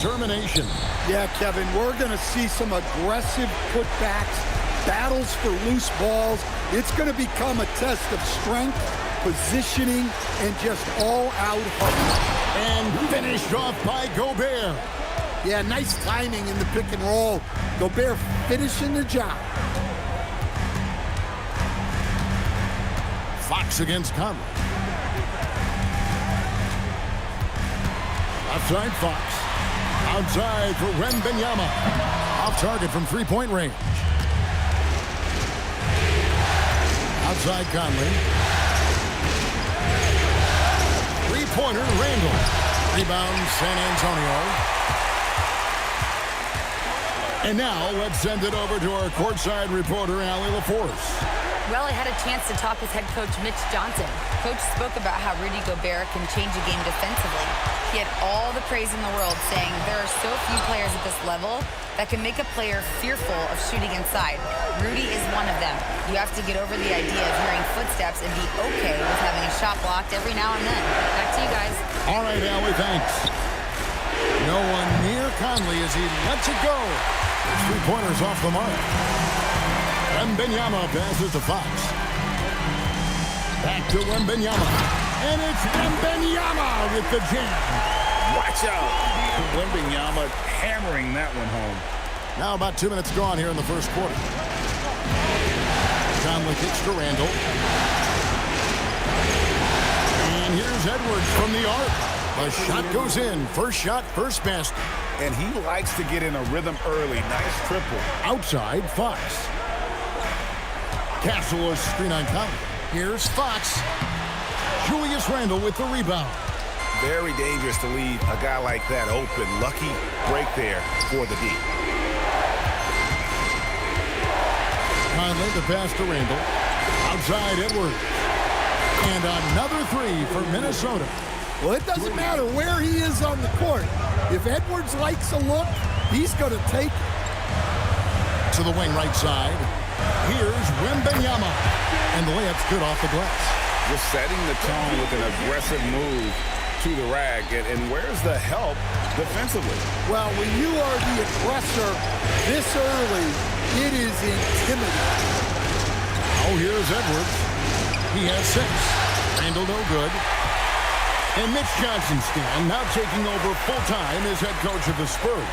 Termination. Yeah, Kevin, we're going to see some aggressive putbacks, battles for loose balls. It's going to become a test of strength, positioning, and just all-out hustle. And finished off by Gobert. Yeah, nice timing in the pick and roll. Gobert finishing the job. Fox against Conley. Outside Fox. Outside for Wembanyama. Off target from three-point range. Outside Conley. Three-pointer Randall. Rebound San Antonio. And now let's send it over to our courtside reporter, Allie LaForce. Well, I had a chance to talk with head coach Mitch Johnson. Coach spoke about how Rudy Gobert can change a game defensively. He had all the praise in the world, saying there are so few players at this level that can make a player fearful of shooting inside. Rudy is one of them. You have to get over the idea of hearing footsteps and be okay with having a shot blocked every now and then. Back to you guys. All right, Allie, thanks. No one near Conley as he lets it go. Three-pointers off the mark. Wembanyama passes to Fox. Back to Wembanyama. And it's Wembanyama with the jam. Watch out. Wembanyama hammering that one home. Now about 2 minutes gone here in the first quarter. Conley kicks to Randall. And here's Edwards from the arc. The shot goes in. First shot, first basket. And he likes to get in a rhythm early. Nice triple. Outside, Fox. Castle is screen on Conley. Here's Fox. Julius Randle with the rebound. Very dangerous to leave a guy like that open. Lucky break there for the D. Conley, the pass to Randle. Outside, Edwards. And another three for Minnesota. Well, it doesn't matter where he is on the court. If Edwards likes a look, he's going to take it. To the wing right side. Here's Wembanyama. And the layup's good off the glass. Just setting the tone with an aggressive move to the rag. And where's the help defensively? Well, when you are the aggressor this early, it is intimidating. Oh, here's Edwards. He has 6. Randall no good. And Mitch Johnson's stand now taking over full-time as head coach of the Spurs.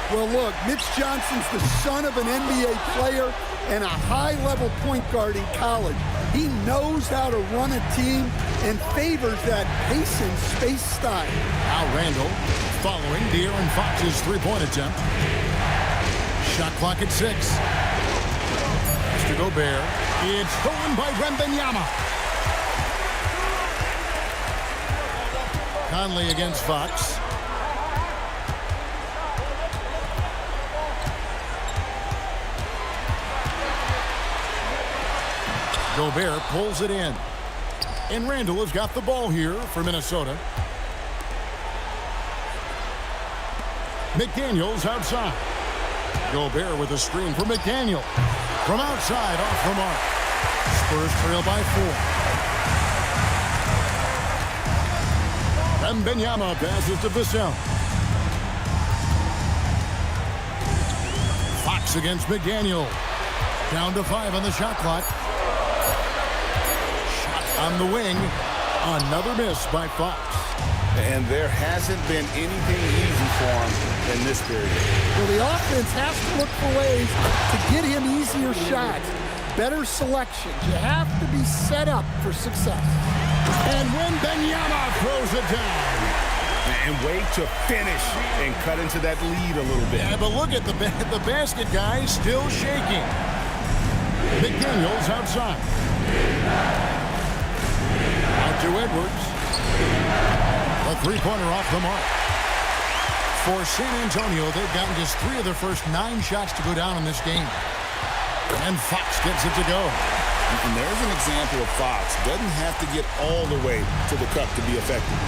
Well, look, Mitch Johnson's the son of an NBA player and a high-level point guard in college. He knows how to run a team and favors that pace and space style. Now Randall following De'Aaron Fox's three-point attempt. Shot clock at 6. Mr. Gobert. It's stolen by Wembanyama. Conley against Fox. Gobert pulls it in. And Randall has got the ball here for Minnesota. McDaniels outside. Gobert with a screen for McDaniel. From outside, off the mark. Spurs trail by 4. Wembanyama passes to Vassell. Fox against McDaniel. Down to 5 on the shot clock. Shot on the wing. Another miss by Fox. And there hasn't been anything easy for him in this period. Well, the offense has to look for ways to get him easier shots. Better selections. You have to be set up for success. And Wembanyama throws it down. And wait to finish and cut into that lead a little bit. Yeah, but look at the basket guy still shaking. McDaniels outside. Out to Edwards. A three-pointer off the mark. For San Antonio, they've gotten just 3 of their first 9 shots to go down in this game. And Fox gets it to go. And there's an example of Fox. Doesn't have to get all the way to the cup to be effective.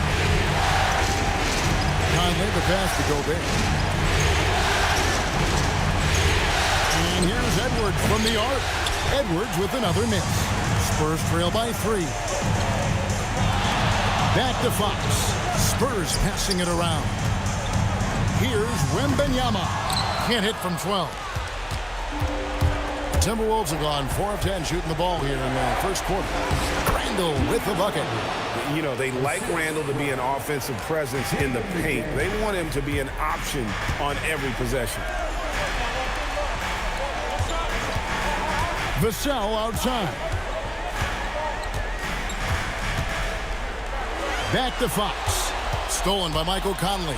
Conley, the pass to Gobert. And here's Edwards from the arc. Edwards with another miss. Spurs trail by 3. Back to Fox. Spurs passing it around. Here's Wembanyama. Can't hit from 12. Timberwolves have gone 4 of 10 shooting the ball here in the first quarter. Randall with the bucket. You know, they like Randall to be an offensive presence in the paint. They want him to be an option on every possession. Vassell outside. Back to Fox. Stolen by Michael Conley.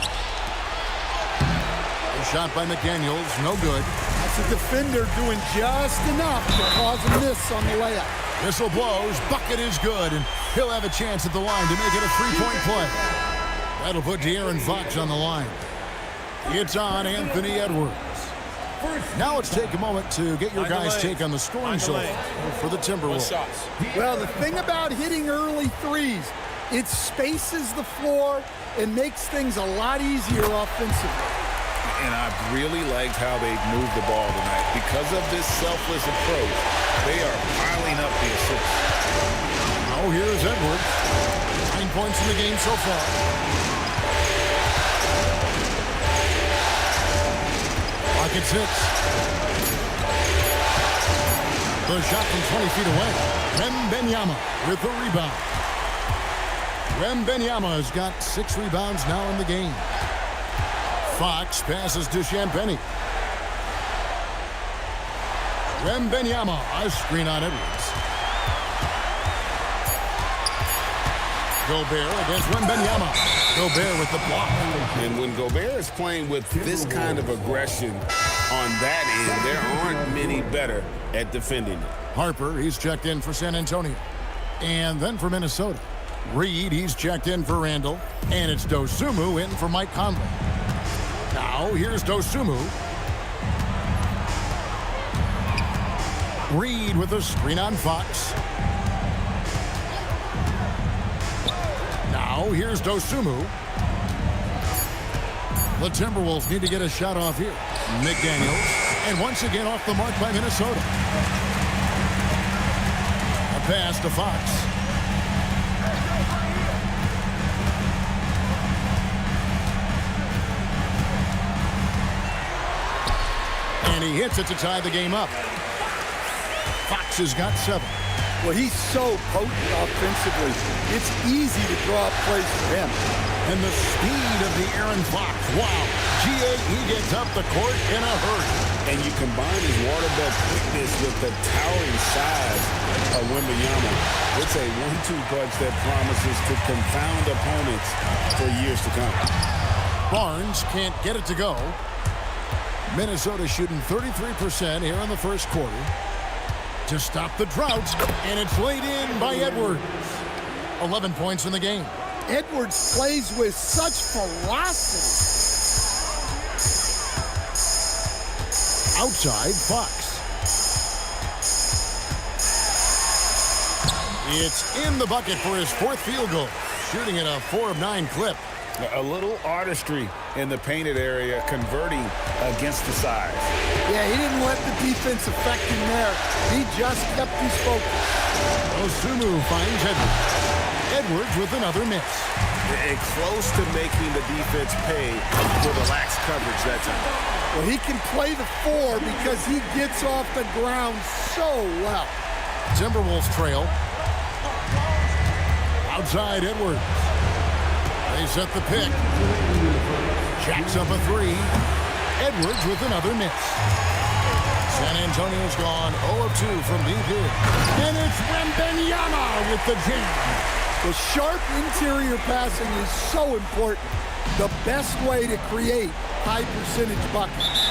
A shot by McDaniels, no good. That's a defender doing just enough to cause a miss on the layup. Whistle blows, bucket is good, and he'll have a chance at the line to make it a three-point play. That'll put De'Aaron Fox on the line. It's on Anthony Edwards. Now let's take a moment to get your guys' take on the scoring so far for the Timberwolves. Well, the thing about hitting early threes, it spaces the floor and makes things a lot easier offensively. And I really liked how they moved the ball tonight. Because of this selfless approach, they are piling up the assists. Oh, here's Edwards. 9 points in the game so far. Pocket 6. The shot from 20 feet away. Wembanyama with the rebound. Wembanyama has got 6 rebounds now in the game. Fox passes to Champagnie. Wembanyama, a screen on Edwards. Gobert against Wembanyama. Gobert with the block. And when Gobert is playing with this kind of aggression on that end, there aren't many better at defending it. Harper, he's checked in for San Antonio. And then for Minnesota. Reed, he's checked in for Randall. And it's Dosunmu in for Mike Conley. Now, here's Dosunmu. Reed with a screen on Fox. Now, here's Dosunmu. The Timberwolves need to get a shot off here. McDaniels. And once again off the mark by Minnesota. A pass to Fox. And he hits it to tie the game up. Fox has got 7. Well, he's so potent offensively. It's easy to draw up plays for him. And the speed of the Aaron Fox. Wow. He gets up the court in a hurry. And you combine his waterbed quickness with the towering size of Wembanyama. It's a 1-2 punch that promises to confound opponents for years to come. Barnes can't get it to go. Minnesota shooting 33% here in the first quarter. To stop the drought, and it's laid in by Edwards. 11 points in the game. Edwards plays with such ferocity. Outside, Fox. It's in the bucket for his 4th field goal. Shooting at a 4 of 9 clip. A little artistry in the painted area, converting against the size. Yeah, he didn't let the defense affect him there. He just kept his focus. Dosunmu finds Edwards. Edwards with another miss. And close to making the defense pay for the lax coverage that time. Well, he can play the 4 because he gets off the ground so well. Timberwolves trail. Outside Edwards. They set the pick. Jacks up a 3. Edwards with another miss. San Antonio's gone 0 of 2 from deep here. And it's Wembanyama with the jam. The sharp interior passing is so important. The best way to create high-percentage buckets.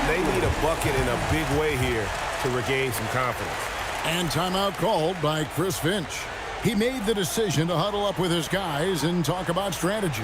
They need a bucket in a big way here to regain some confidence. And timeout called by Chris Finch. He made the decision to huddle up with his guys and talk about strategy.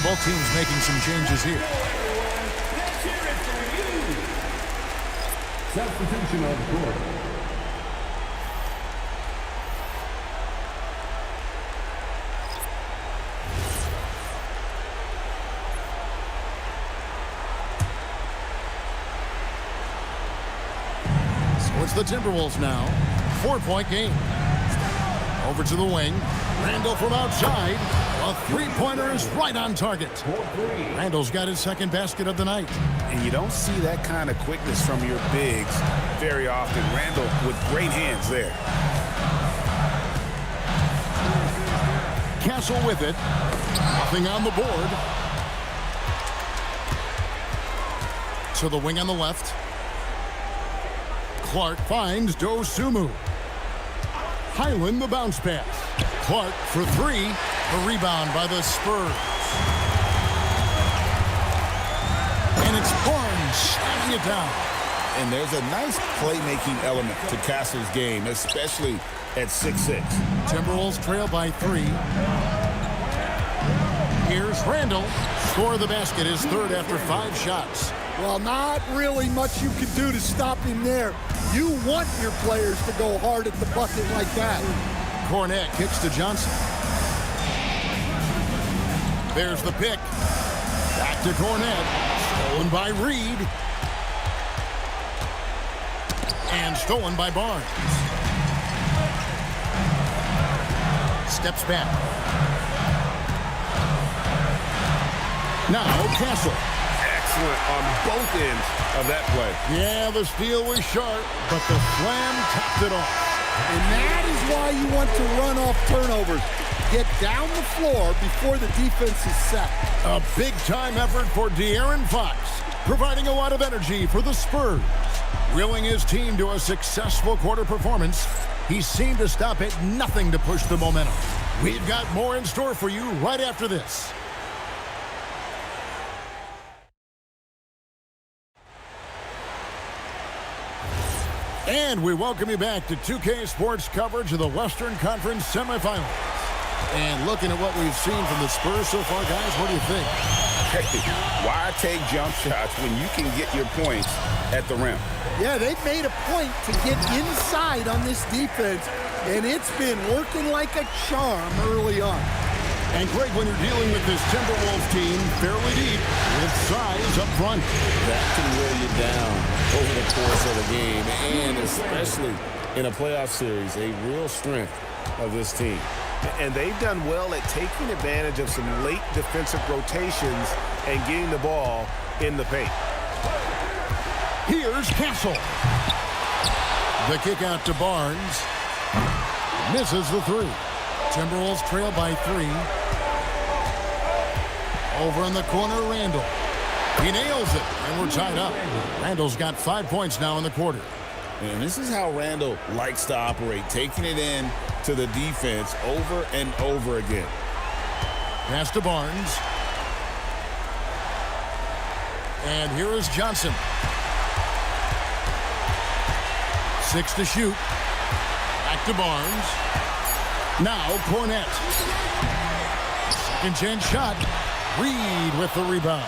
So both teams making some changes here. Substitution on the court. So it's the Timberwolves now. 4-point game. Over to the wing. Randall from outside. A three-pointer is right on target. Randall's got his second basket of the night. And you don't see that kind of quickness from your bigs very often. Randall with great hands there. Castle with it. Nothing on the board. To the wing on the left. Clark finds Dosunmu. Highland the bounce pass. Clark for three. A rebound by the Spurs. And it's Barnes slamming it down. And there's a nice playmaking element to Castle's game, especially at 6'6". Timberwolves trail by 3. Here's Randall. Score the basket, his third after 5 shots. Well, not really much you can do to stop him there. You want your players to go hard at the bucket like that. Cornette kicks to Johnson. There's the pick. Back to Cornette. Stolen by Reed. And stolen by Barnes. Steps back. Now Castle. Excellent on both ends of that play. Yeah, the steal was sharp, but the slam topped it off. And that is why you want to run off turnovers. Get down the floor before the defense is set. A big-time effort for De'Aaron Fox, providing a lot of energy for the Spurs. Willing his team to a successful quarter performance, he seemed to stop at nothing to push the momentum. We've got more in store for you right after this. And we welcome you back to 2K Sports coverage of the Western Conference semifinals. And looking at what we've seen from the Spurs so far, guys, what do you think? Hey, why take jump shots when you can get your points at the rim? Yeah, they've made a point to get inside on this defense, and it's been working like a charm early on. And Greg, when you're dealing with this Timberwolves team fairly deep with size up front, that can wear you down over the course of the game, and especially in a playoff series, a real strength of this team. And they've done well at taking advantage of some late defensive rotations and getting the ball in the paint. Here's Castle. The kick out to Barnes. Misses the three. Timberwolves trail by 3. Over in the corner, Randall. He nails it, and we're tied up. Randall's got 5 points now in the quarter. And this is how Randall likes to operate, taking it in to the defense over and over again. Pass to Barnes. And here is Johnson. 6 to shoot. Back to Barnes. Now Cornette. Second chance shot. Reed with the rebound.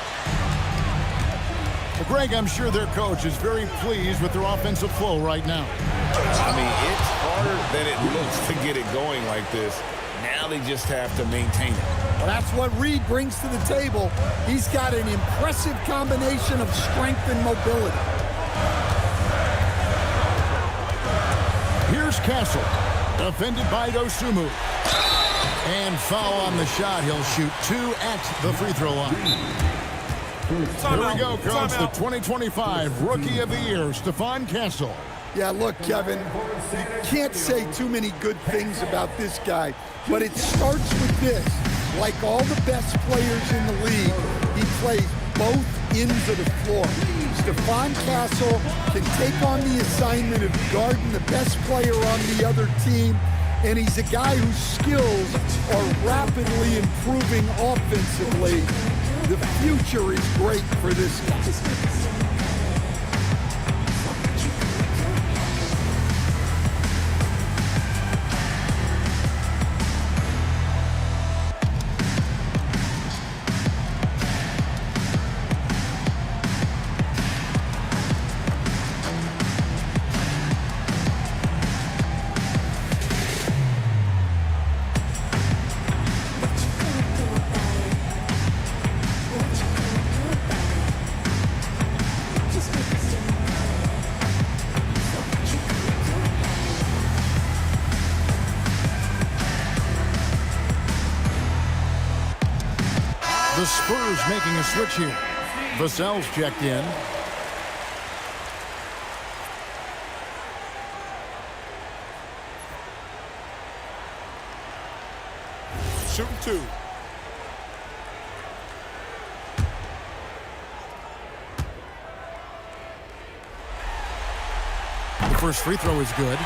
Well, Greg, I'm sure their coach is very pleased with their offensive flow right now. I mean, it's harder than it looks to get it going like this. Now they just have to maintain it. Well, that's what Reed brings to the table. He's got an impressive combination of strength and mobility. Here's Castle. Defended by Dosunmu. And foul on the shot. He'll shoot 2 at the free throw line. Here we go, Coach. The 2025 Rookie of the Year, Stephon Castle. Yeah, look, Kevin, you can't say too many good things about this guy, but it starts with this. Like all the best players in the league, he plays both ends of the floor. Stephon Castle can take on the assignment of guarding the best player on the other team, and he's a guy whose skills are rapidly improving offensively. The future is great for this guy. The Spurs making a switch here. Vassell's checked in. Shooting 2. The first free throw is good.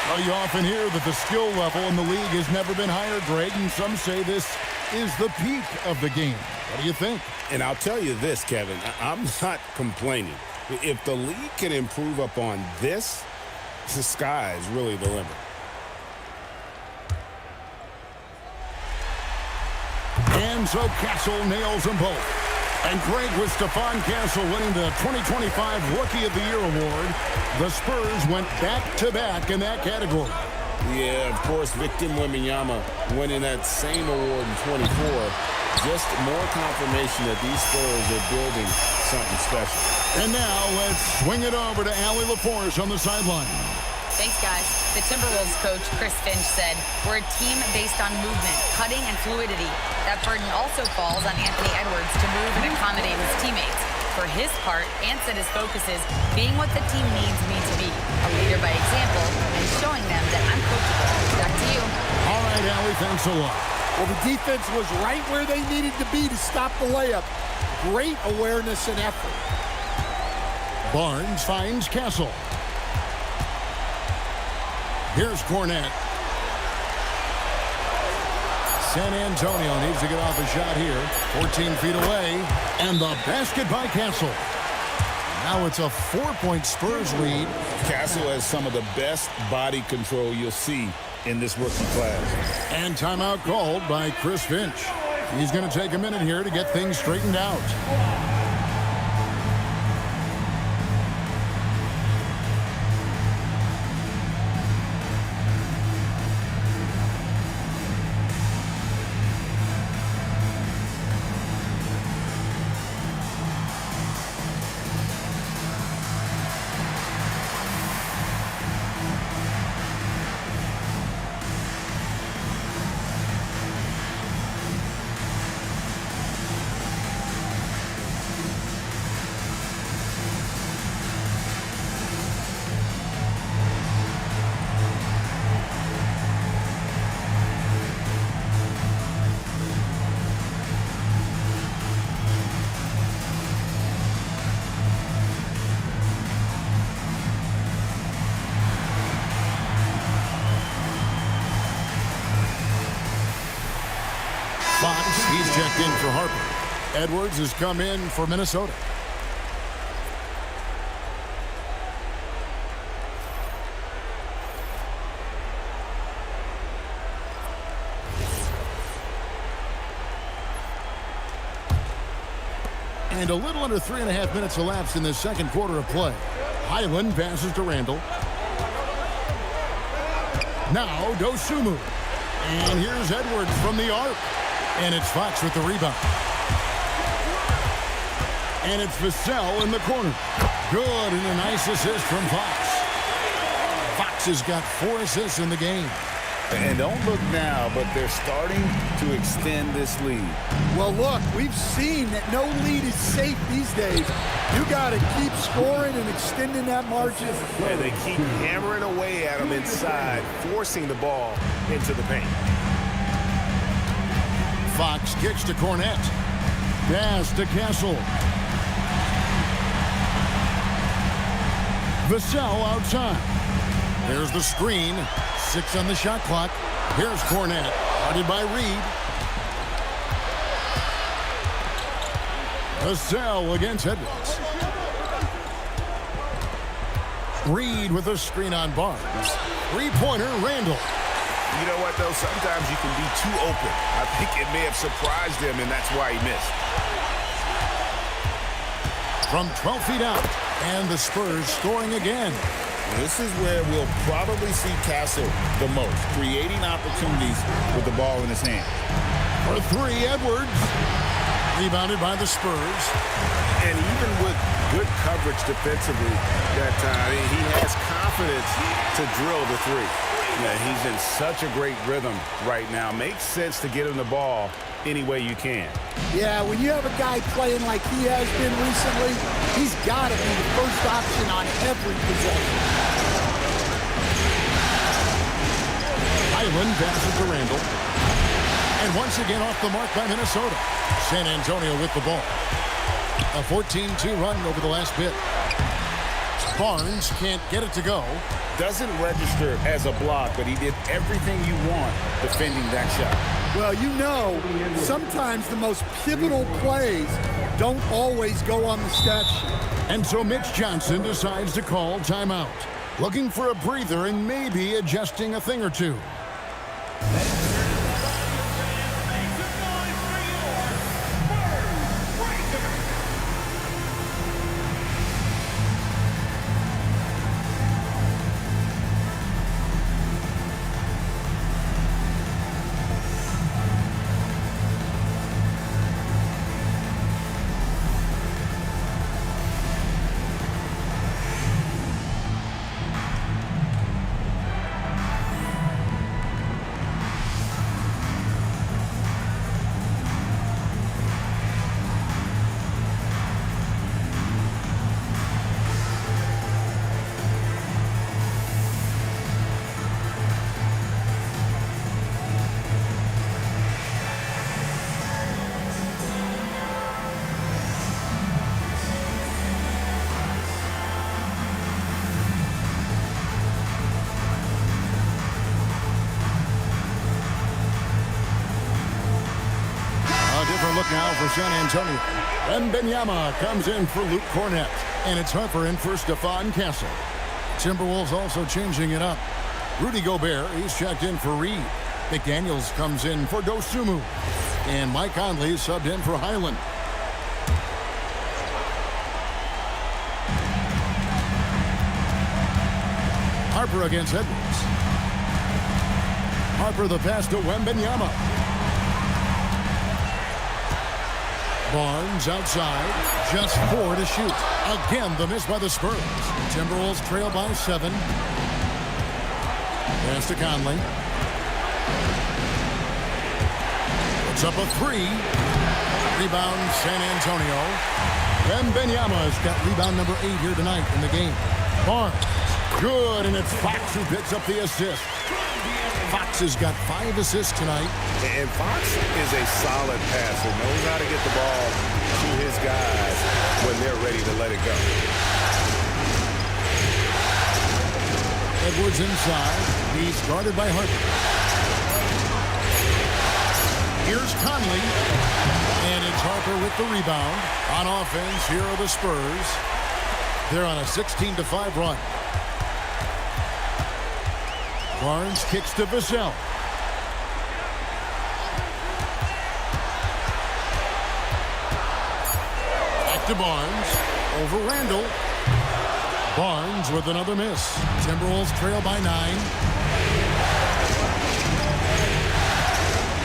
Well, you often hear that the skill level in the league has never been higher, Greg, and some say this is the peak of the game. What do you think? And I'll tell you this, Kevin, I'm not complaining. If the league can improve upon this, the sky is really the limit. And so Castle nails them both. And Greg, with Stephon Castle winning the 2025 Rookie of the Year award, the Spurs went back-to-back in that category. Yeah, of course, Victor Wembanyama winning that same award in 24. Just more confirmation that these Spurs are building something special. And now let's swing it over to Allie LaForce on the sideline. Thanks, guys. The Timberwolves coach, Chris Finch, said, "We're a team based on movement, cutting, and fluidity. That burden also falls on Anthony Edwards to move and accommodate his teammates. For his part, Ant said his focus is being what the team needs me to be, a leader by example, and showing them that I'm coachable." Back to you. All right, Allie, thanks a lot. Well, the defense was right where they needed to be to stop the layup. Great awareness and effort. Barnes finds Castle. Here's Cornette. San Antonio needs to get off a shot here. 14 feet away. And the basket by Castle. Now it's a 4-point Spurs lead. Castle has some of the best body control you'll see in this rookie class. And timeout called by Chris Finch. He's going to take a minute here to get things straightened out. He's checked in for Harper. Edwards has come in for Minnesota. And a little under 3.5 minutes elapsed in the second quarter of play. Highland passes to Randall. Now Dosunmu. And here's Edwards from the arc. And it's Fox with the rebound. And it's Vassell in the corner. Good, and a nice assist from Fox. Fox has got 4 assists in the game. And don't look now, but they're starting to extend this lead. Well, look, we've seen that no lead is safe these days. You got to keep scoring and extending that margin. And they keep hammering away at them inside, forcing the ball into the paint. Fox kicks to Cornette. Pass to Castle. Vassell outside. There's the screen. 6 on the shot clock. Here's Cornette. Guarded by Reed. Vassell against Edwards. Reed with a screen on Barnes. Three-pointer, Randall. You know what, though? Sometimes you can be too open. I think it may have surprised him, and that's why he missed. From 12 feet out. And the Spurs scoring again. This is where we'll probably see Castle the most, creating opportunities with the ball in his hand. For 3, Edwards. Rebounded by the Spurs. And even with good coverage defensively that time, he has confidence to drill the 3. Yeah, he's in such a great rhythm right now. Makes sense to get him the ball any way you can. Yeah, when you have a guy playing like he has been recently, he's got to be the first option on every possession. Highland passes to Randall. And once again off the mark by Minnesota. San Antonio with the ball. A 14-2 run over the last bit. Barnes can't get it to go. Doesn't register as a block, but he did everything you want defending that shot. Well, you know, sometimes the most pivotal plays don't always go on the stat sheet. And so Mitch Johnson decides to call timeout. Looking for a breather and maybe adjusting a thing or two. Look now for San Antonio. Wembanyama comes in for Luke Cornett. And it's Harper in for Stephon Castle. Timberwolves also changing it up. Rudy Gobert, he's checked in for Reed. McDaniels comes in for Dosunmu. And Mike Conley subbed in for Highland. Harper against Edwards. Harper the pass to Wembanyama. Barnes outside, just 4 to shoot. Again, the miss by the Spurs. Timberwolves trail by 7. Pass to Conley. Puts up a 3. Rebound, San Antonio. Wembanyama's got rebound number 8 here tonight in the game. Barnes, good, and it's Fox who picks up the assist. Fox has got 5 assists tonight. And Fox is a solid passer, knows how to get the ball to his guys when they're ready to let it go. Edwards inside. He's guarded by Harper. Here's Conley. And it's Harper with the rebound. On offense, here are the Spurs. They're on a 16-5 run. Barnes kicks to Vassell. Back to Barnes. Over Randall. Barnes with another miss. Timberwolves trail by 9.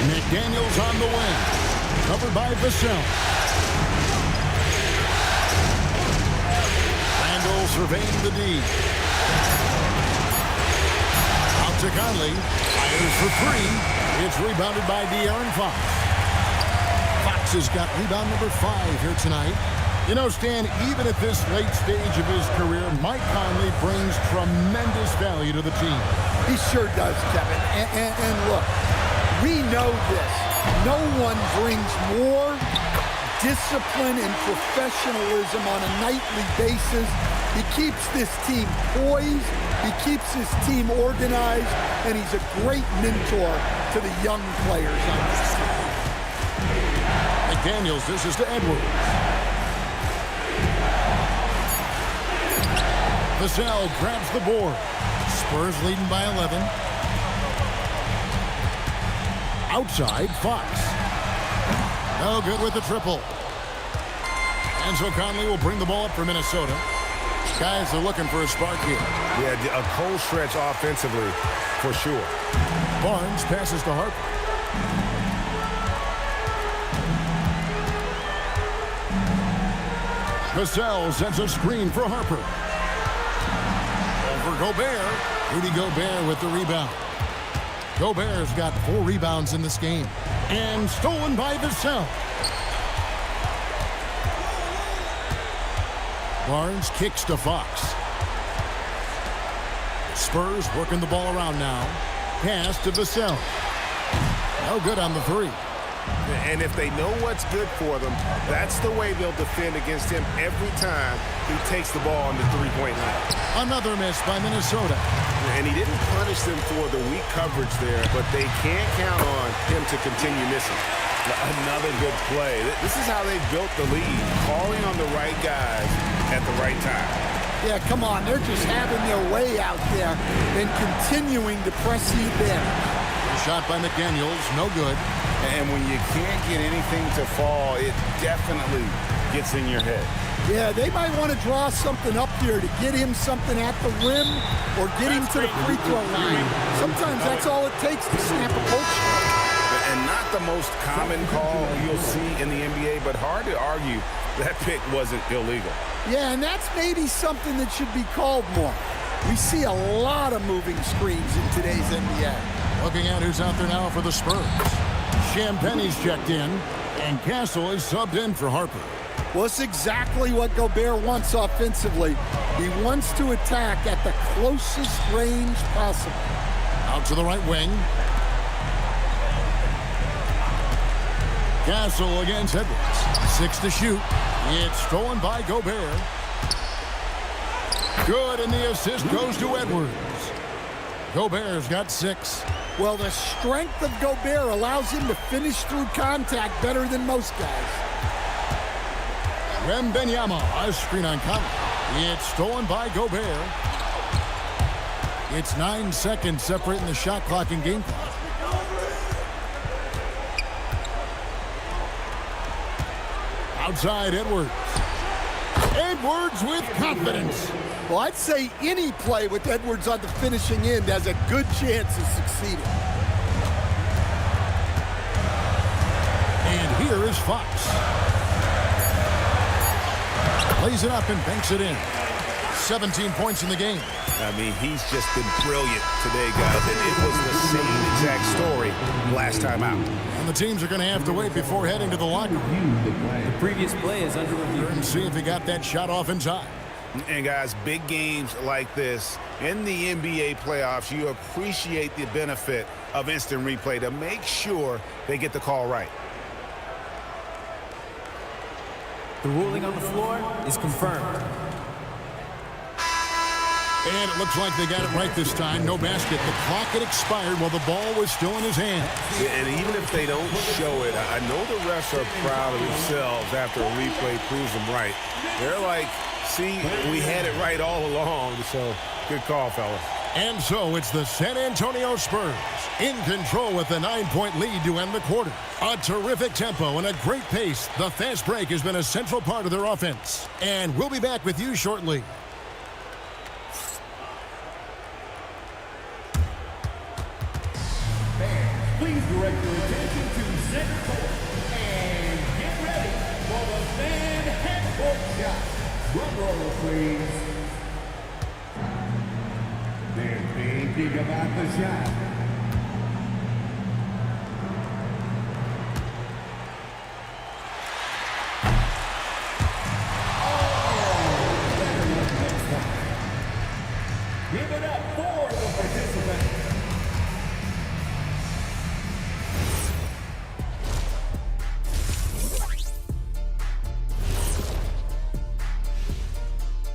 McDaniels on the wing. Covered by Vassell. Randall surveying the D. To Conley, fires for 3. It's rebounded by De'Aaron Fox. Fox has got rebound number 5 here tonight. You know, Stan, even at this late stage of his career, Mike Conley brings tremendous value to the team. He sure does, Kevin. And look, we know this. No one brings more discipline and professionalism on a nightly basis. He keeps this team poised. He keeps his team organized, and he's a great mentor to the young players on this team. McDaniels, this is to Edwards. Vassell grabs the board. Spurs leading by 11. Outside, Fox. No good with the triple. And so Conley will bring the ball up for Minnesota. Guys are looking for a spark here. Yeah, a cold stretch offensively, for sure. Barnes passes to Harper. Vassell sends a screen for Harper. Over Gobert. Rudy Gobert with the rebound. Gobert's got 4 rebounds in this game. And stolen by Vassell. Barnes kicks to Fox. Spurs working the ball around now. Pass to Vassell. No good on the 3. And if they know what's good for them, that's the way they'll defend against him every time he takes the ball on the three-point line. Another miss by Minnesota. And he didn't punish them for the weak coverage there, but they can't count on him to continue missing. Another good play. This is how they built the lead, calling on the right guys at the right time. Yeah, come on. They're just having their way out there and continuing to press the advantage. Shot by McDaniels, no good. And when you can't get anything to fall, it definitely gets in your head. Yeah, they might want to draw something up here to get him something at the rim or get him to the free throw line. Sometimes that's all it takes to snap a coach. And not the most common call you'll see in the NBA, but hard to argue that pick wasn't illegal. Yeah, and that's maybe something that should be called more. We see a lot of moving screens in today's NBA. Looking at who's out there now for the Spurs. Champagne's checked in, and Castle is subbed in for Harper. Well, it's exactly what Gobert wants offensively. He wants to attack at the closest range possible. Out to the right wing. Castle against Edwards. 6 to shoot. It's stolen by Gobert. Good, and the assist goes to Edwards. Gobert's got 6. Well, the strength of Gobert allows him to finish through contact better than most guys. Wembanyama, a screen on Conley. It's stolen by Gobert. It's 9 seconds separating the shot clock and game clock. Outside, Edwards. Edwards with confidence. Well, I'd say any play with Edwards on the finishing end has a good chance of succeeding. And here is Fox. Plays it up and banks it in. 17 points in the game. I mean, he's just been brilliant today, guys. And it was the same exact story last time out. And the teams are going to have to wait before heading to the locker room. The previous play is under review. And see if he got that shot off in time. And guys, big games like this in the NBA playoffs, you appreciate the benefit of instant replay to make sure they get the call right. The ruling on the floor is confirmed. And it looks like they got it right this time. No basket. The clock had expired while the ball was still in his hand. And even if they don't show it, I know the refs are proud of themselves after a replay proves them right. They're like, see, we had it right all along. So good call, fellas. And so it's the San Antonio Spurs in control with a 9-point lead to end the quarter. A terrific tempo and a great pace. The fast break has been a central part of their offense. And we'll be back with you shortly. Please direct your attention to center court and get ready for the fan half-court shot. Drum roll, please. They're thinking about the shot. Give it up for the participants.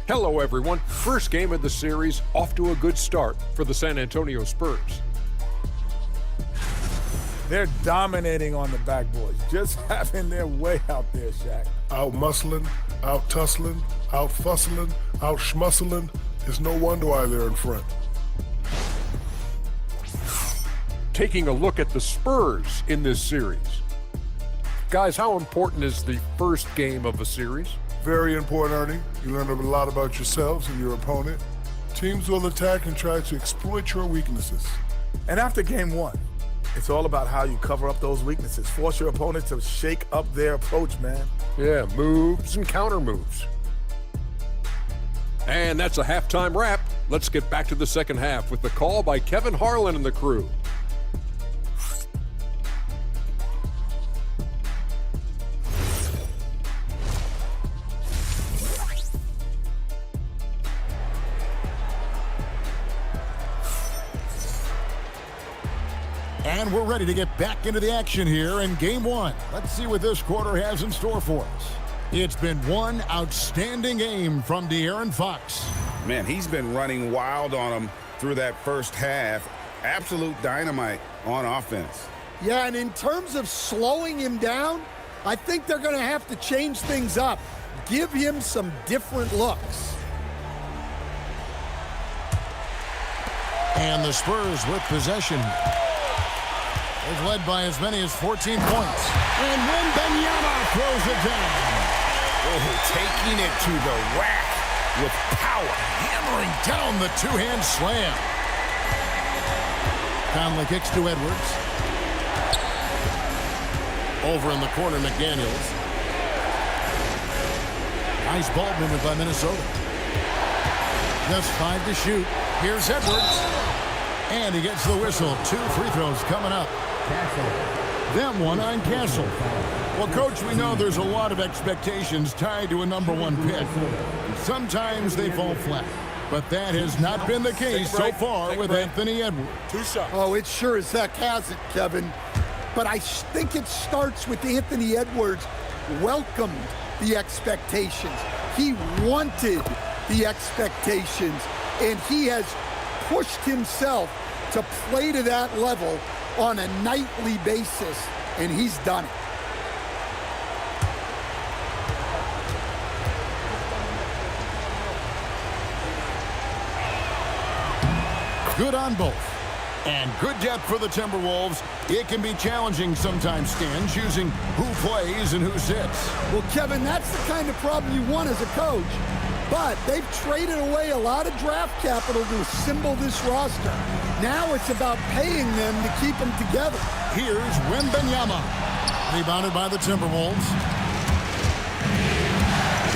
Hello, everyone. First game of the series, off to a good start for the San Antonio Spurs. They're dominating on the backboards, just having their way out there, Shaq. Out muscling, out tussling, out fussling, out schmuscling. It's no wonder why they're in front. Taking a look at the Spurs in this series. Guys, how important is the first game of a series? Very important, Ernie. You learn a lot about yourselves and your opponent. Teams will attack and try to exploit your weaknesses. And after game one, it's all about how you cover up those weaknesses. Force your opponent to shake up their approach, man. Yeah, moves and counter moves. And that's a halftime wrap. Let's get back to the second half with the call by Kevin Harlan and the crew. And we're ready to get back into the action here in Game 1. Let's see what this quarter has in store for us. It's been one outstanding game from De'Aaron Fox. Man, he's been running wild on them through that first half. Absolute dynamite on offense. Yeah, and in terms of slowing him down, I think they're going to have to change things up. Give him some different looks. And the Spurs with possession. They've led by as many as 14 points. And Wembanyama throws it down. Oh, taking it to the rack with power. Hammering down the two-hand slam. Conley kicks to Edwards. Over in the corner, McDaniels. Nice ball movement by Minnesota. Just 5 to shoot. Here's Edwards. And he gets the whistle. 2 free throws coming up. Them one on Castle. Well, Coach, we know there's a lot of expectations tied to a #1 pick. Sometimes they fall flat. But that has not been the case so far with Anthony Edwards. 2 shots. Oh, it sure as heck hasn't, Kevin. But I think it starts with Anthony Edwards welcomed the expectations. He wanted the expectations, and he has pushed himself to play to that level on a nightly basis, and he's done it. Good on both. And good depth for the Timberwolves. It can be challenging sometimes, Stan, choosing who plays and who sits. Well, Kevin, that's the kind of problem you want as a coach. But they've traded away a lot of draft capital to assemble this roster. Now it's about paying them to keep them together. Here's Wembanyama. Rebounded by the Timberwolves.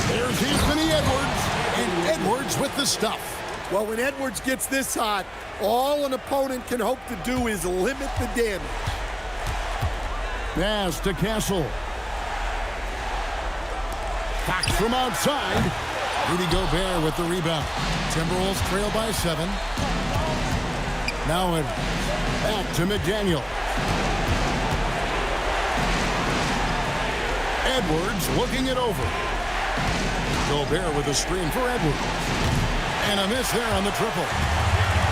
There's Anthony Edwards. And Edwards with the stuff. Well, when Edwards gets this hot, all an opponent can hope to do is limit the damage. Pass to Castle. Fox from outside. Rudy Gobert with the rebound. Timberwolves trail by 7. Now Edwards. Back to McDaniel. Edwards looking it over. Gobert with a screen for Edwards. And a miss there on the triple.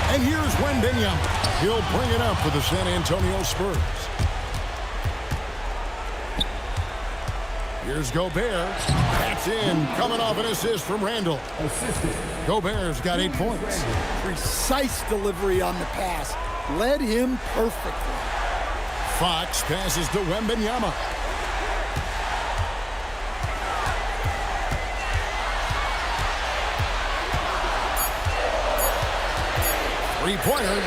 And here's Wembanyama. He'll bring it up for the San Antonio Spurs. Here's Gobert. That's in. Coming off an assist from Randall. Gobert's got 8 points. Precise delivery on the pass. Led him perfectly. Fox passes to Wembanyama. Three-pointer.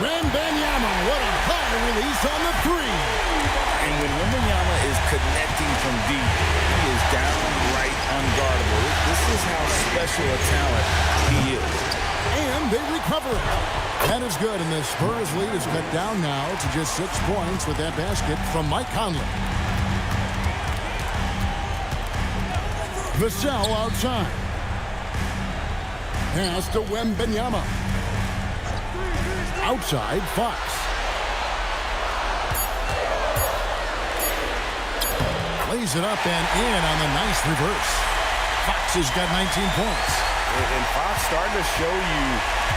Wembanyama. What a high release on the 3. And when Wembanyama is connecting from deep, he is downright unguardable. This is how special a talent he is. And they recover it. That is good, and the Spurs lead is cut down now to just 6 points with that basket from Mike Conley. Vassell outside. Pass to Wembanyama. Outside, Fox. Lays it up and in on the nice reverse. Fox has got 19 points. And Fox starting to show you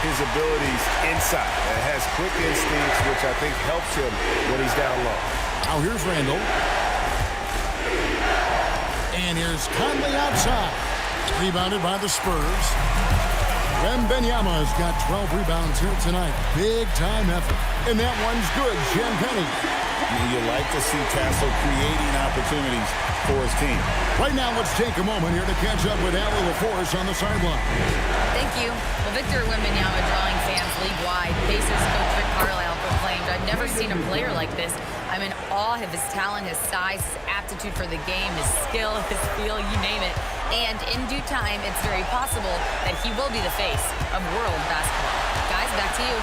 his abilities inside. It has quick instincts, which I think helps him when he's down low. Now here's Randall. And here's Conley outside. Rebounded by the Spurs. Wembanyama has got 12 rebounds here tonight. Big-time effort. And that one's good. Champagne. You like to see Castle creating opportunities for his team. Right now, let's take a moment here to catch up with Allie LaForce on the sideline. Thank you. Well, Victor Wembanyama drawing fans league-wide. Pacers coach Rick Carlisle proclaimed, "I've never seen a player like this. I'm in awe of his talent, his size, his aptitude for the game, his skill, his feel, you name it. And in due time, it's very possible that he will be the face of world basketball." Guys, back to you.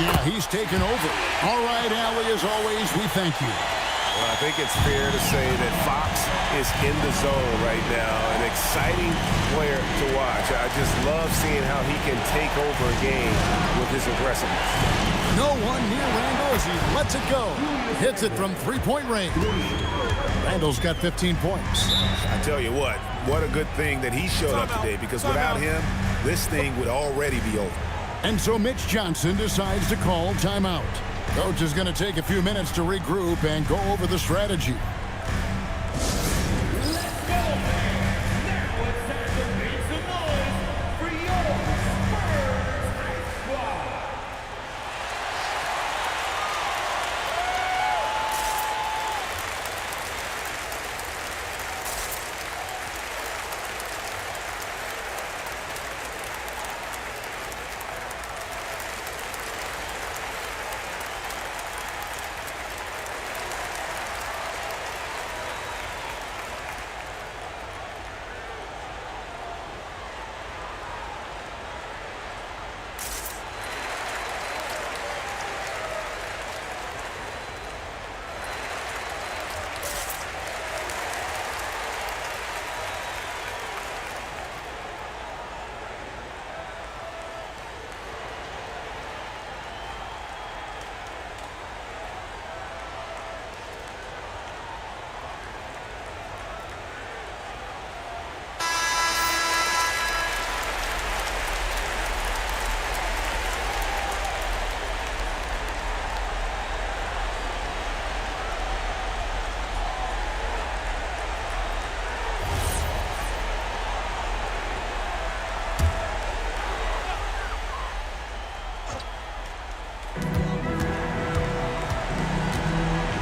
Yeah, he's taken over. All right, Allie, as always, we thank you. Well, I think it's fair to say that Fox is in the zone right now. An exciting player to watch. I just love seeing how he can take over a game with his aggressiveness. No one near Randall as he lets it go. Hits it from three-point range. Randall's got 15 points. I tell you what a good thing that he showed up today, because without him, this thing would already be over. And so Mitch Johnson decides to call timeout. Coach is going to take a few minutes to regroup and go over the strategy.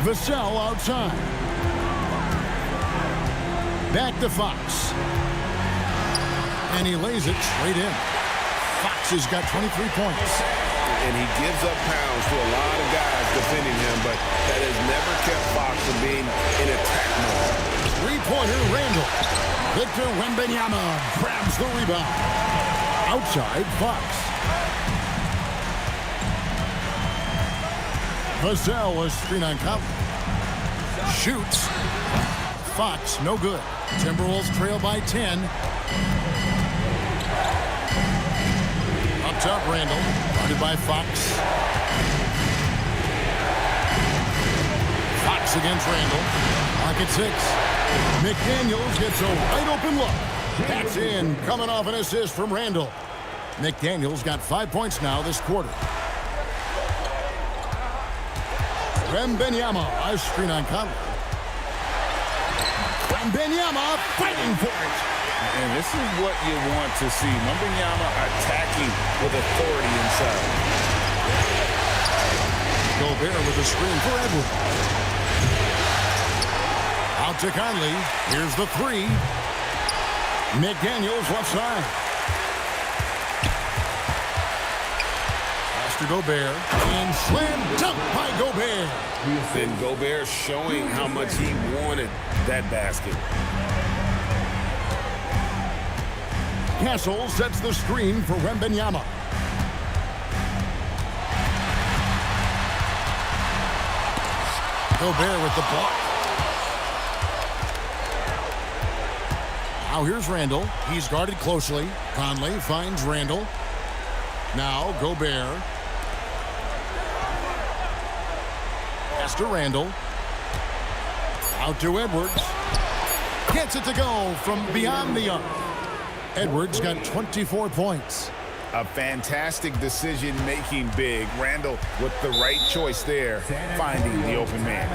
Vassell outside. Back to Fox. And he lays it straight in. Fox has got 23 points. And he gives up pounds to a lot of guys defending him, but that has never kept Fox from being in attack mode. Three-pointer, Randall. Victor Wembanyama grabs the rebound. Outside, Fox. Vassell was screen on count. Shoots. Fox, no good. Timberwolves trail by 10. Up top, Randall. Guarded by Fox. Fox against Randall. Pocket 6. McDaniels gets a wide open look. That's in, coming off an assist from Randall. McDaniels got 5 points now this quarter. Wembanyama, a screen on Conley. Wembanyama fighting for it. And this is what you want to see. Wembanyama attacking with authority inside. Gobert with a screen for Edwards. Out to Conley. Here's the three. McDaniels left side. Pass to Gobert. And slam dunk by Gobert. And Gobert showing how much he wanted that basket. Castle sets the screen for Wembanyama. Gobert with the block. Now here's Randall. He's guarded closely. Conley finds Randall. Now Gobert. Pass to Randall. Out to Edwards. Gets it to go from beyond the arc. Edwards got 24 points. A fantastic decision-making big. Randall with the right choice there, finding the open man.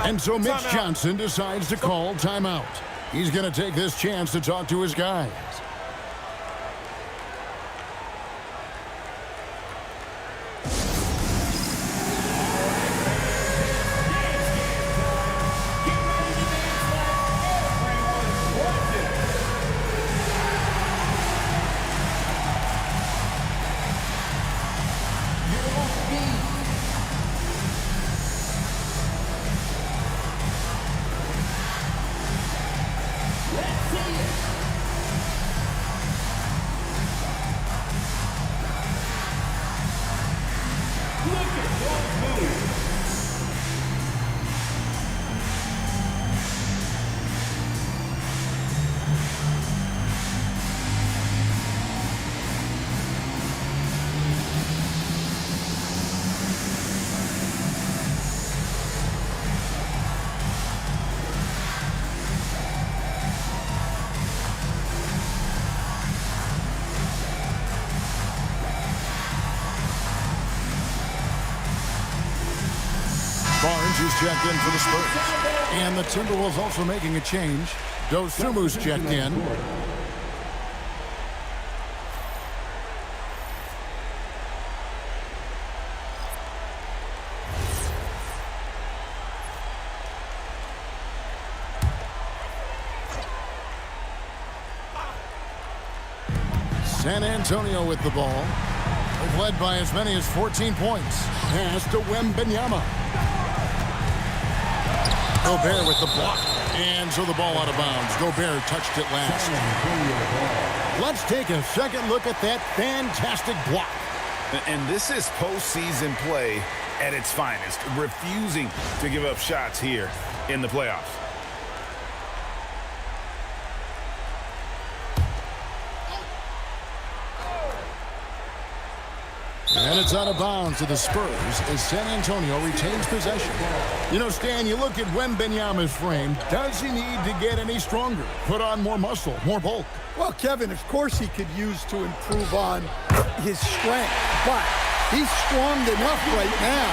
And so Mitch Johnson decides to call timeout. He's going to take this chance to talk to his guys. checked in for the Spurs. And the Timberwolves also making a change. Dosumu's checked in. San Antonio with the ball. They've led by as many as 14 points. Pass to Wembanyama. Gobert with the block. And so the ball out of bounds. Gobert touched it last. Let's take a second look at that fantastic block. And this is postseason play at its finest. Refusing to give up shots here in the playoffs. And it's out of bounds to the Spurs as San Antonio retains possession. You know, Stan, you look at Wembanyama's frame. Does he need to get any stronger? Put on more muscle, more bulk? Well, Kevin, of course he could use to improve on his strength, but he's strong enough right now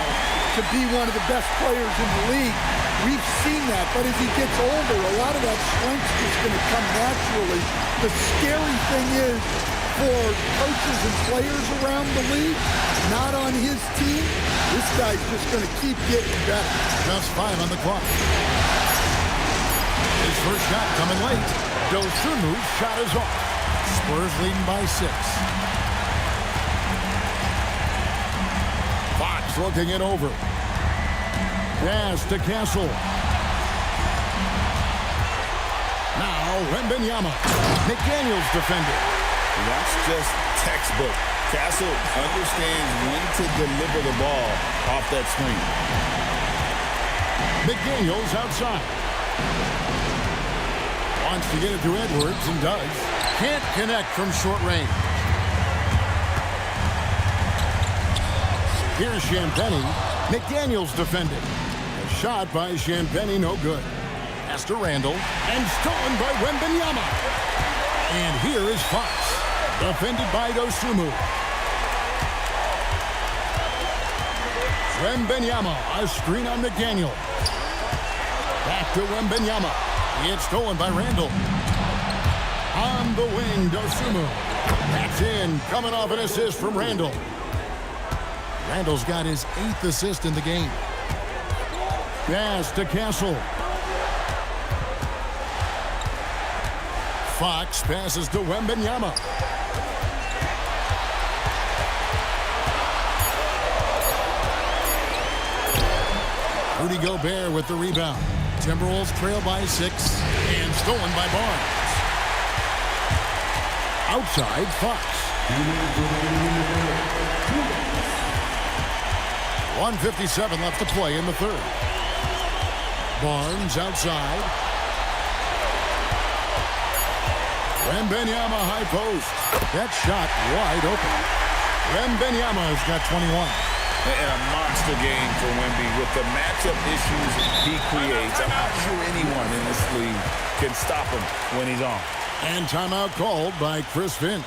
to be one of the best players in the league. We've seen that, but as he gets older, a lot of that strength's just going to come naturally. The scary thing is, for coaches and players around the league, not on his team, this guy's just going to keep getting better. Just 5 on the clock. His first shot coming late. Dosumu's shot is off. Spurs leading by 6. Fox looking it over. Pass to Castle. Now Wembanyama. McDaniels defending. That's just textbook. Castle understands when to deliver the ball off that screen. McDaniels outside. Wants to get it to Edwards and does. Can't connect from short range. Here's Champagnie. McDaniels defending. A shot by Champagnie, no good. Pass to Randall. And stolen by Wembanyama. And here is Fox. Defended by Dosumu. Wembanyama, a screen on McDaniel. Back to Wembanyama. It's stolen by Randall. On the wing, Dosumu. That's in, coming off an assist from Randall. Randall's got his 8th assist in the game. Pass to Castle. Fox passes to Wembanyama. Rudy Gobert with the rebound. Timberwolves trail by 6 and stolen by Barnes. Outside, Fox. 1:57 left to play in the third. Barnes outside. Wembanyama high post. That shot wide open. Wembanyama has got 21. And a monster game for Wemby with the matchup issues he creates. I'm not sure anyone in this league can stop him when he's on. And timeout called by Chris Finch.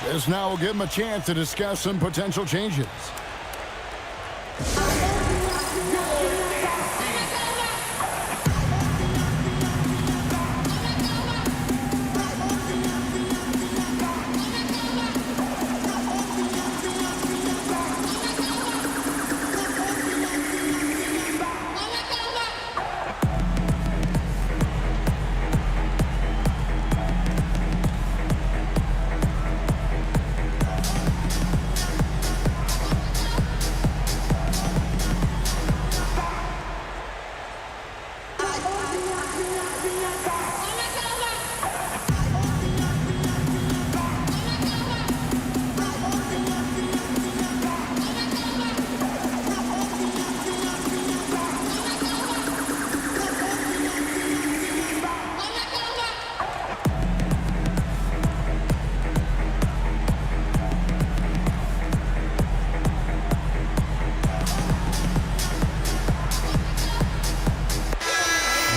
This now will give him a chance to discuss some potential changes.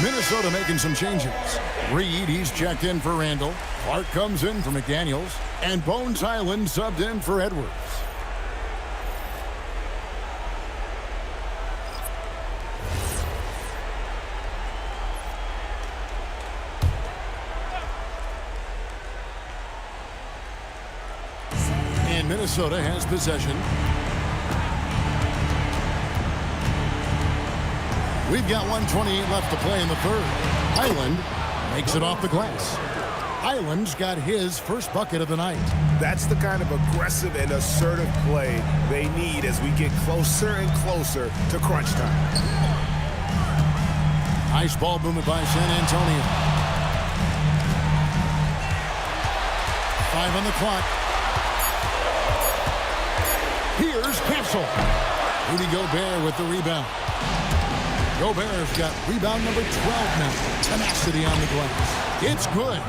Minnesota making some changes. Reed, he's checked in for Randall. Clark comes in for McDaniels. And Bones Highland subbed in for Edwards. Minnesota has possession. We've got 1:28 left to play in the third. Highland makes it off the glass. Highland's got his first bucket of the night. That's the kind of aggressive and assertive play they need as we get closer and closer to crunch time. Nice ball movement by San Antonio. 5 on the clock. Here's Castle. Rudy Gobert with the rebound. Gobert's got rebound number 12 now. Tenacity on the glass. It's good.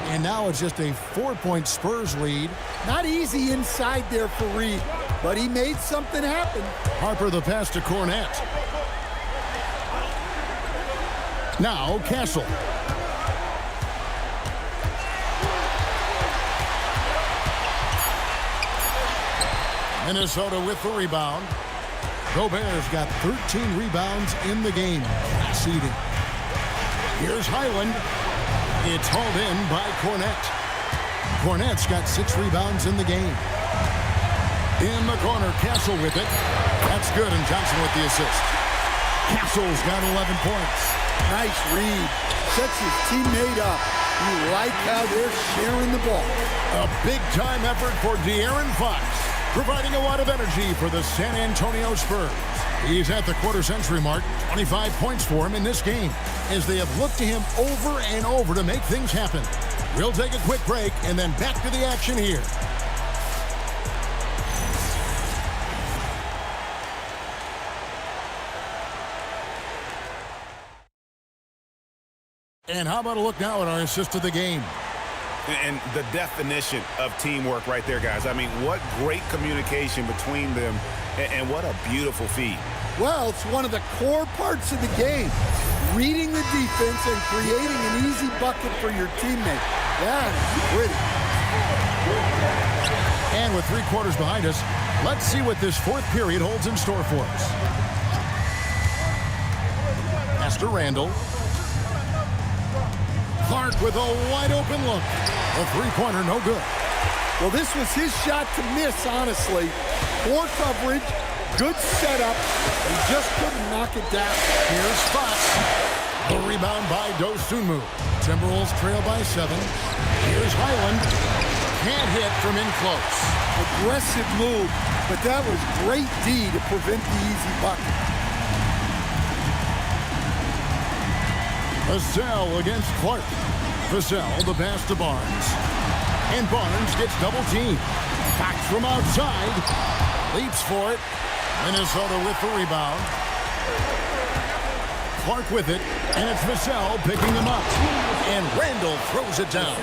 And now it's just a 4-point Spurs lead. Not easy inside there for Reed, but he made something happen. Harper the pass to Cornette. Now Castle. Minnesota with the rebound. Gobert's got 13 rebounds in the game. Class leading. Here's Highland. It's hauled in by Cornette. Cornette's got 6 rebounds in the game. In the corner, Castle with it. That's good, and Johnson with the assist. Castle's got 11 points. Nice read. Sets his teammate up. You like how they're sharing the ball. A big-time effort for De'Aaron Fox, providing a lot of energy for the San Antonio Spurs. He's at the quarter-century mark. 25 points for him in this game, as they have looked to him over and over to make things happen. We'll take a quick break and then back to the action here. And how about a look now at our assist of the game? And the definition of teamwork right there, guys. I mean, what great communication between them, and what a beautiful feed. Well, it's one of the core parts of the game. Reading the defense and creating an easy bucket for your teammate. That is pretty. And with 3 quarters behind us, let's see what this fourth period holds in store for us. Pass to Randall. Clark with a wide-open look. A three-pointer, no good. Well, this was his shot to miss, honestly. Poor coverage, good setup. He just couldn't knock it down. Here's Fox. The rebound by Dosunmu. Timberwolves trail by 7. Here's Highland. Can't hit from in close. Aggressive move, but that was great D to prevent the easy bucket. Vassell against Clark. Vassell, the pass to Barnes. And Barnes gets double-teamed. Fox from outside. Leaps for it. Minnesota with the rebound. Clark with it. And it's Vassell picking him up. And Randall throws it down.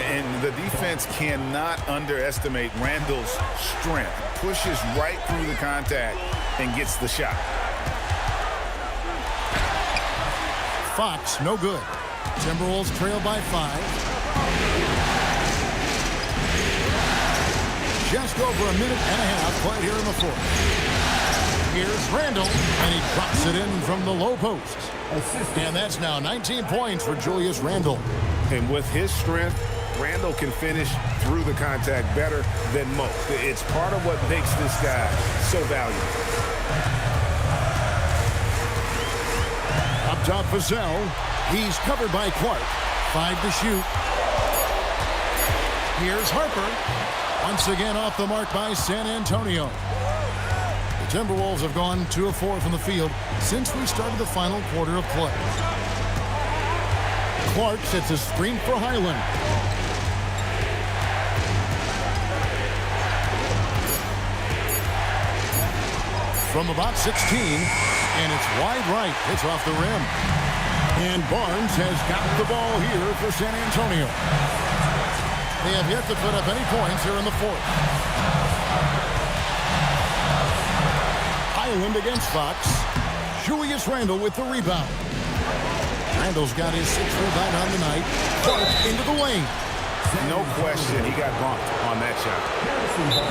And the defense cannot underestimate Randall's strength. Pushes right through the contact and gets the shot. Fox, no good. Timberwolves trail by 5. Just over a minute and a half played here in the fourth. Here's Randall, and he drops it in from the low post. And that's now 19 points for Julius Randle. And with his strength, Randall can finish through the contact better than most. It's part of what makes this guy so valuable. Up top, Vassell. He's covered by Clark. 5 to shoot. Here's Harper. Once again off the mark by San Antonio. The Timberwolves have gone 2 of 4 from the field since we started the final quarter of play. Clark sets a screen for Highland. From about 16, and it's wide right. It's off the rim. And Barnes has got the ball here for San Antonio. They have yet to put up any points here in the fourth. Highland against Fox. Julius Randle with the rebound. Randle's got his 6th rebound on the night. Clark into the lane. No question, he got bumped on that shot.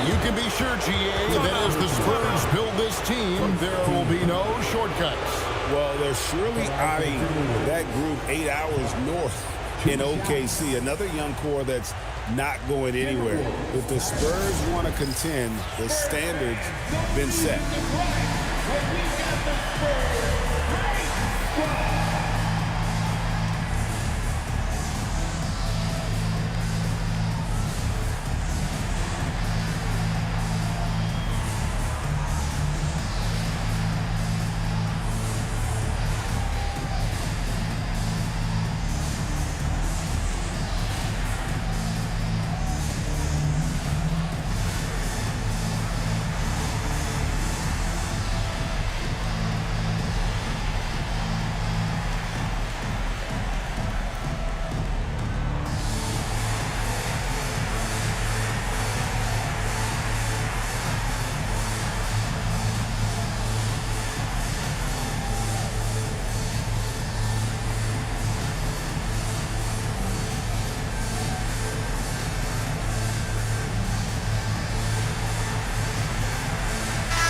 You can be sure, GA, that as the Spurs build this team, there will be no shortcuts. Well, they're surely eyeing that group 8 hours north in OKC. Another young core that's not going anywhere. If the Spurs want to contend, the standard's been set.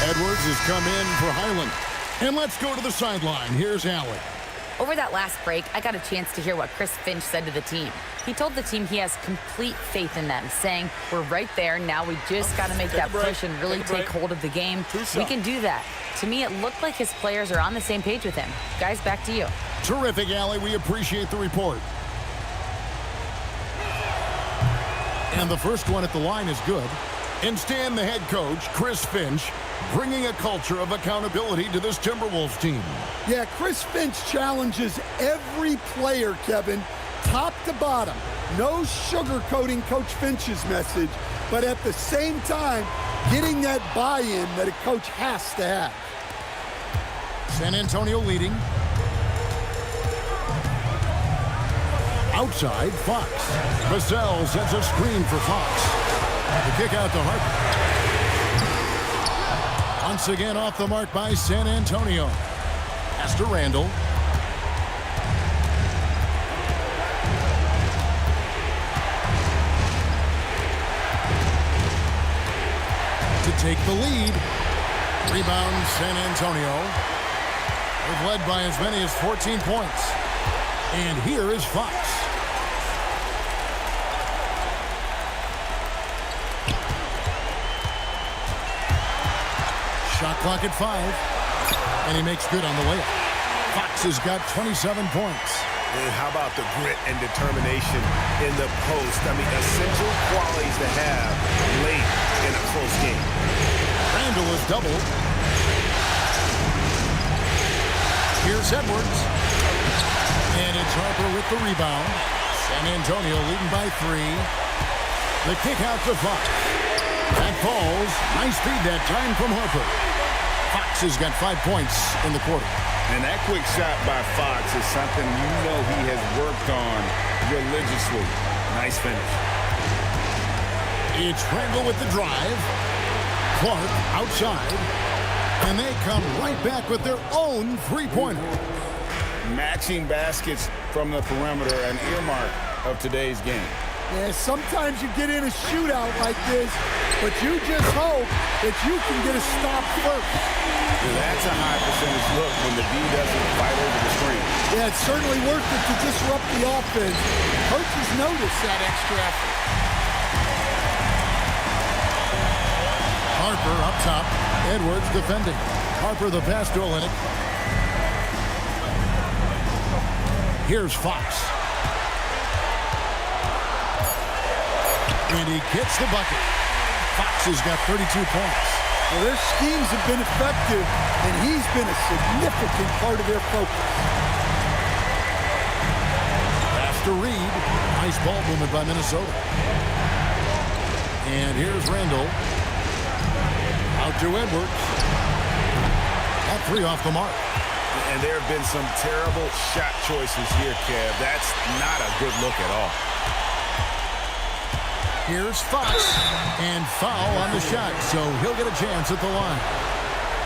Edwards has come in for Highland. And let's go to the sideline. Here's Allen. Over that last break, I got a chance to hear what Chris Finch said to the team. He told the team he has complete faith in them, saying, we're right there. Now we just got to make that push and really take hold of the game. We can do that. To me, it looked like his players are on the same page with him. Guys, back to you. Terrific, Allie. We appreciate the report. And the first one at the line is good. And Stan, the head coach, Chris Finch, bringing a culture of accountability to this Timberwolves team. Yeah, Chris Finch challenges every player, Kevin, top to bottom. No sugarcoating Coach Finch's message, but at the same time, getting that buy-in that a coach has to have. San Antonio leading. Outside, Fox. Vassell sets a screen for Fox. The kick out to Harper. Once again off the mark by San Antonio. Pass to Randall. To take the lead. Rebound San Antonio. They've led by as many as 14 points. And here is Fox. Shot clock at 5. And he makes good on the layup. Fox has got 27 points. And how about the grit and determination in the post? I mean, essential qualities to have late in a close game. Randall is doubled. Here's Edwards. And it's Harper with the rebound. San Antonio leading by 3. The kick out to Fox. That falls. Nice feed that time from Harper. Fox has got 5 points in the quarter. And that quick shot by Fox is something you know he has worked on religiously. Nice finish. It's Randall with the drive. Clark outside. And they come right back with their own three-pointer. Matching baskets from the perimeter, an earmark of today's game. Yeah, sometimes you get in a shootout like this, but you just hope that you can get a stop first. Yeah, that's a high percentage look when the D doesn't fight over the screen. Yeah, it's certainly worth it to disrupt the offense. Coaches notice that extra effort. Harper up top. Edwards defending. Harper the pass to Olynyk. Here's Fox. And he gets the bucket. Fox has got 32 points. Well, their schemes have been effective, and he's been a significant part of their focus. After Reed, nice ball movement by Minnesota. And here's Randall. Out to Edwards. That 3 off the mark. And there have been some terrible shot choices here, Kev. That's not a good look at all. Here's Fox. And foul on the shot, so he'll get a chance at the line.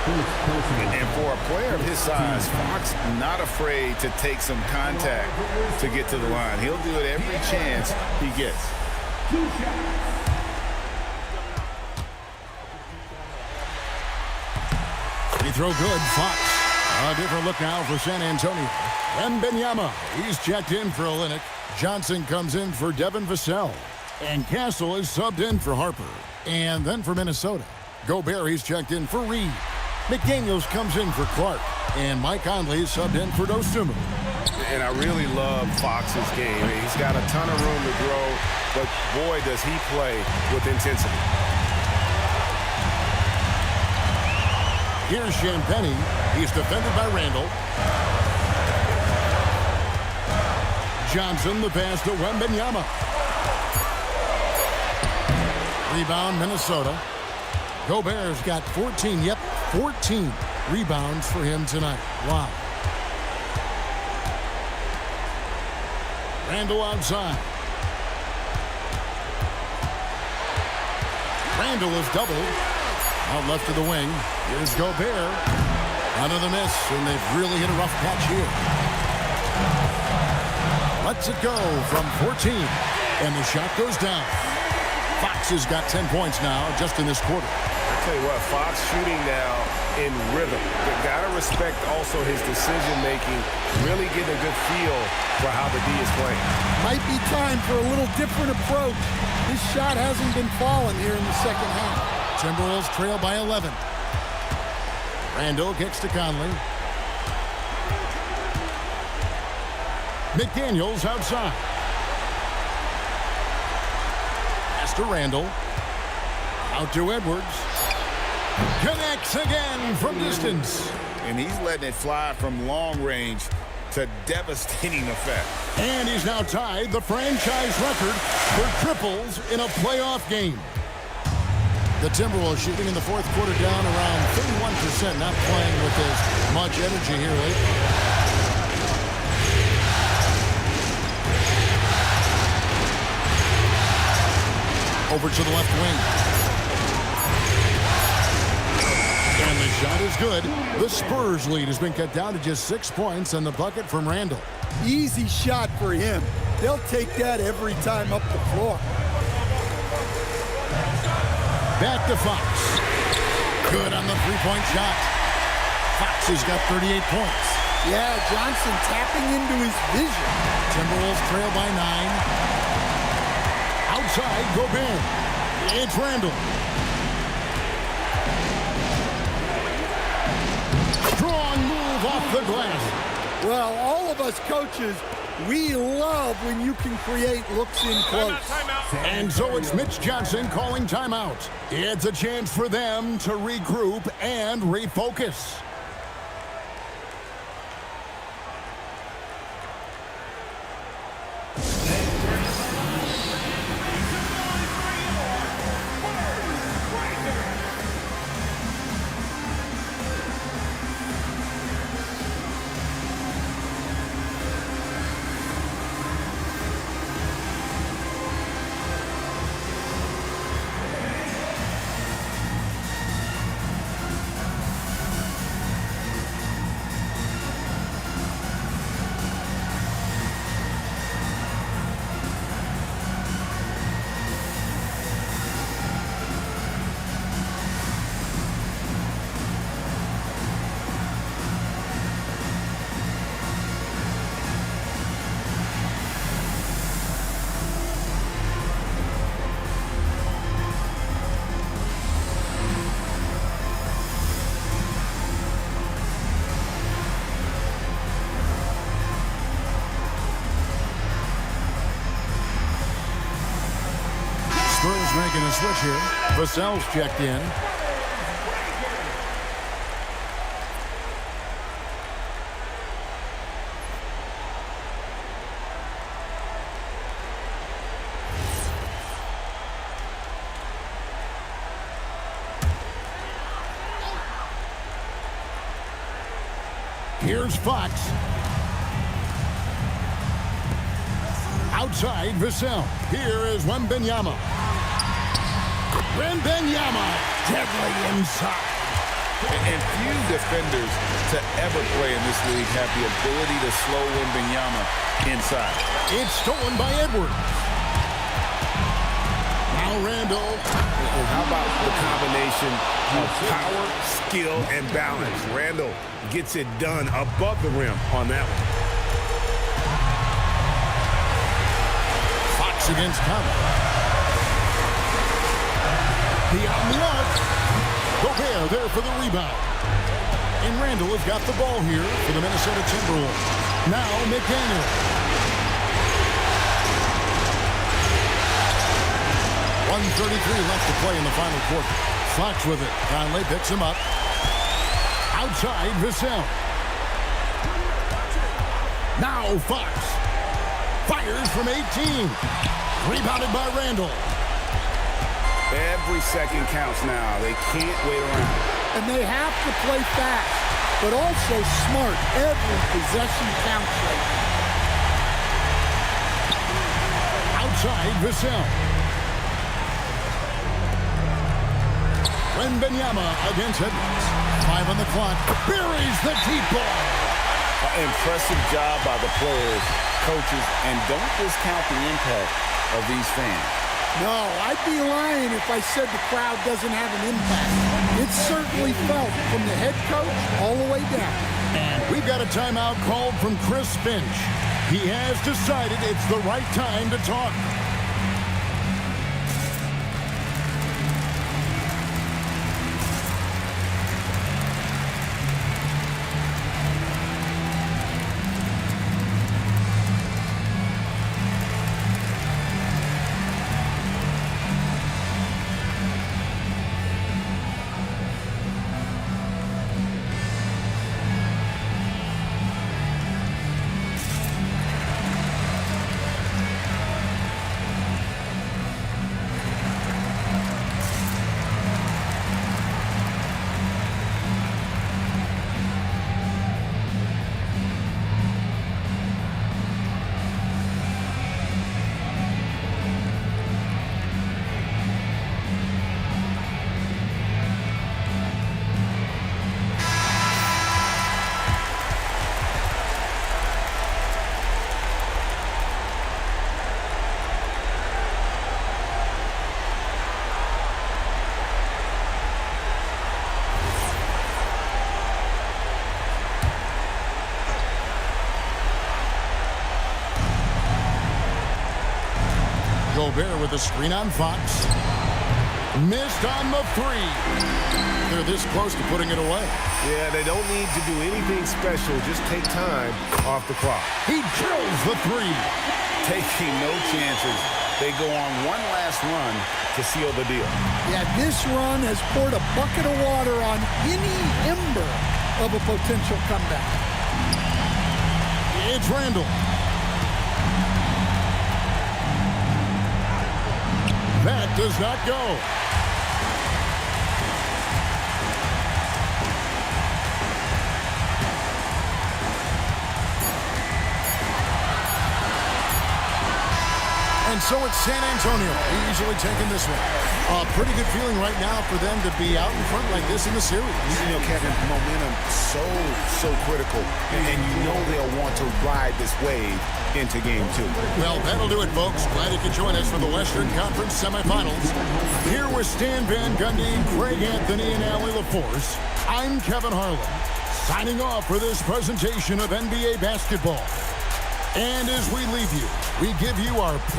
And for a player of his size, Fox not afraid to take some contact to get to the line. He'll do it every chance he gets. Free throw good, Fox. A different look now for San Antonio. And Benyama, he's checked in for Olynyk. Johnson comes in for Devin Vassell. And Castle is subbed in for Harper. And then for Minnesota, Gobert, he's checked in for Reed. McDaniels comes in for Clark. And Mike Conley is subbed in for Dosunmu. And I really love Fox's game. He's got a ton of room to grow, but boy, does he play with intensity. Here's Champagnie. He's defended by Randall. Johnson, the pass to Wembanyama. Rebound, Minnesota. Gobert's got 14. Yep, 14 rebounds for him tonight. Wow. Randall outside. Randall is doubled. Out left to the wing. Here's Gobert. Another miss, and they've really hit a rough patch here. Lets it go from 14. And the shot goes down. Fox has got 10 points now just in this quarter. I tell you what, Fox shooting now in rhythm. You got to respect also his decision-making, really getting a good feel for how the D is playing. Might be time for a little different approach. This shot hasn't been falling here in the second half. Timberwolves trail by 11. Randall kicks to Conley. McDaniels outside. Pass to Randall. Out to Edwards. Connects again from distance. And he's letting it fly from long range to devastating effect. And he's now tied the franchise record for triples in a playoff game. The Timberwolves shooting in the fourth quarter down around 31%, not playing with as much energy here lately. Over to the left wing. And the shot is good. The Spurs lead has been cut down to just 6 points and the bucket from Randall. Easy shot for him. They'll take that every time up the floor. Back to Fox. Good on the three-point shot. Fox has got 38 points. Yeah, Johnson tapping into his vision. Timberwolves trail by 9. Outside, Gobert. It's Randall. Strong move off the glass. Well, all of us coaches, we love when you can create looks in close. And so it's Mitch Johnson calling timeout. It's a chance for them to regroup and refocus. Spurs making a switch here. Vassell's checked in. Here's Fox. Outside, Vassell. Here is Wembanyama. Wembanyama deadly inside. And few defenders to ever play in this league have the ability to slow Wembanyama inside. It's stolen by Edwards. Now Randall. And how about the combination of power, skill, and balance? Randall gets it done above the rim on that one. Fox against Conley. The out and the out. Gobert there for the rebound. And Randall has got the ball here for the Minnesota Timberwolves. Now McDaniel. 1:33 left to play in the final quarter. Fox with it. Conley picks him up. Outside Vassell. Now Fox. Fires from 18. Rebounded by Randall. Every second counts now. They can't wait around. And they have to play fast, but also smart. Every possession counts right now. Outside Vassell. Wembanyama against Edwards. 5 on the clock. Buries the deep ball. Impressive job by the players, coaches, and don't discount the impact of these fans. No, I'd be lying if I said the crowd doesn't have an impact. It's certainly felt from the head coach all the way down. And we've got a timeout called from Chris Finch. He has decided it's the right time to talk. Gobert with a screen on Fox. Missed on the 3. They're this close to putting it away. Yeah, they don't need to do anything special. Just take time off the clock. He drills the 3. Taking no chances. They go on one last run to seal the deal. Yeah, this run has poured a bucket of water on any ember of a potential comeback. It's Randall. That does not go. And so it's San Antonio easily taking this one. A pretty good feeling right now for them to be out in front like this in the series. You know, Kevin, momentum so critical. And you know they'll want to ride this wave into game 2. Well, that'll do it, folks. Glad you could join us for the Western Conference semifinals. Here with Stan Van Gundy, Craig Anthony, and Allie LaForce, I'm Kevin Harlan, signing off for this presentation of NBA basketball. And as we leave you, we give you our play.